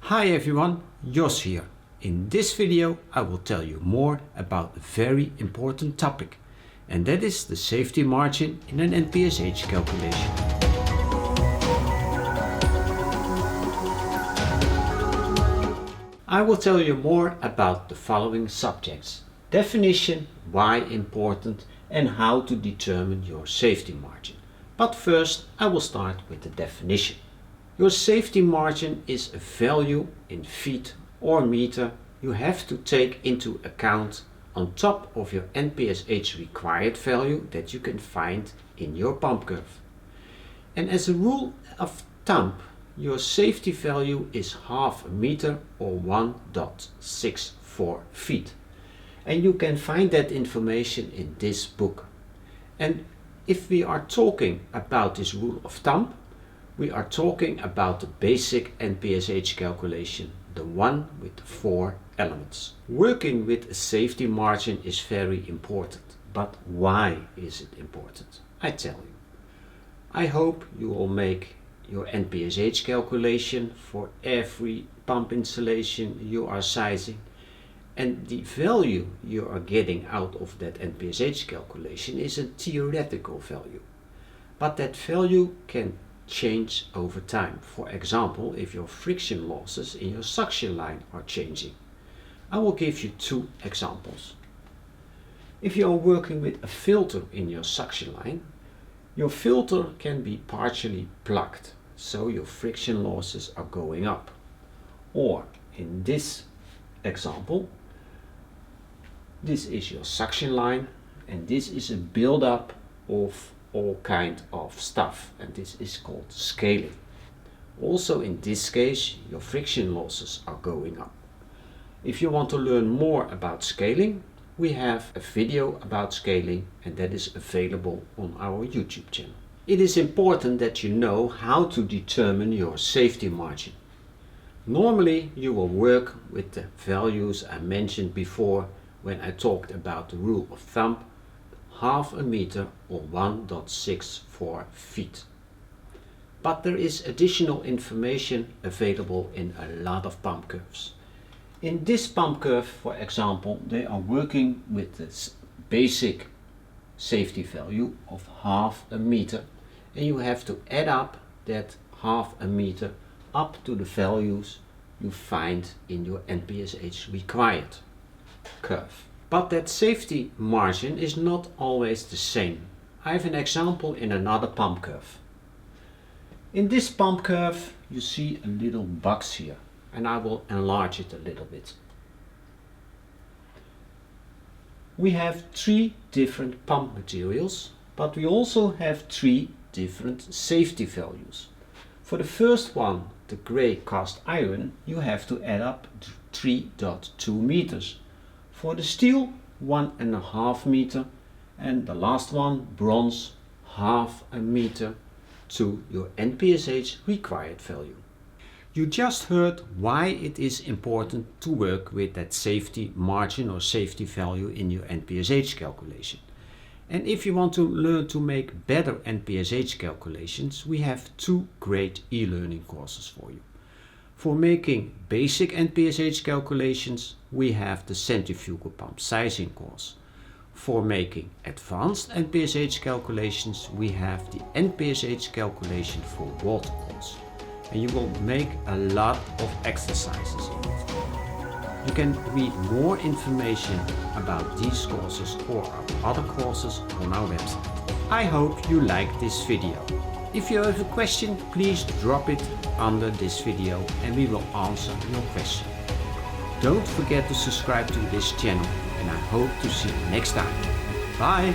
Hi everyone, Jos here. In this video I will tell you more about a very important topic, and that is the safety margin in an NPSH calculation. I will tell you more about the following subjects: definition, why important, and how to determine your safety margin. But first I will start with the definition. Your safety margin is a value in feet or meter you have to take into account on top of your NPSH required value that you can find in your pump curve. And as a rule of thumb, your safety value is half a meter or 1.64 feet. And you can find that information in this book. And if we are talking about this rule of thumb, we are talking about the basic NPSH calculation, the one with the 4 elements. Working with a safety margin is very important, but why is it important? I tell you. I hope you will make your NPSH calculation for every pump installation you are sizing, and the value you are getting out of that NPSH calculation is a theoretical value, but that value can change over time. For example, if your friction losses in your suction line are changing. I will give you 2 examples. If you are working with a filter in your suction line, your filter can be partially plugged, so your friction losses are going up. Or in this example, this is your suction line and this is a buildup of all kind of stuff, and this is called scaling. Also in this case your friction losses are going up. If you want to learn more about scaling, we have a video about scaling, and that is available on our YouTube channel. It is important that you know how to determine your safety margin. Normally you will work with the values I mentioned before when I talked about the rule of thumb, half a meter or 1.64 feet. But there is additional information available in a lot of pump curves. In this pump curve, for example, they are working with this basic safety value of half a meter, and you have to add up that half a meter up to the values you find in your NPSH required curve. But that safety margin is not always the same. I have an example in another pump curve. In this pump curve you see a little box here, and I will enlarge it a little bit. We have 3 different pump materials, but we also have 3 different safety values. For the first one, the gray cast iron, you have to add up 3.2 meters. For the steel, 1.5 meter, and the last one, bronze, half a meter to your NPSH required value. You just heard why it is important to work with that safety margin or safety value in your NPSH calculation. And if you want to learn to make better NPSH calculations, we have 2 great e-learning courses for you. For making basic NPSH calculations, we have the centrifugal pump sizing course. For making advanced NPSH calculations, we have the NPSH calculation for water course. And you will make a lot of exercises in it. You can read more information about these courses or our other courses on our website. I hope you liked this video. If you have a question, please drop it under this video and we will answer your question. Don't forget to subscribe to this channel, and I hope to see you next time. Bye!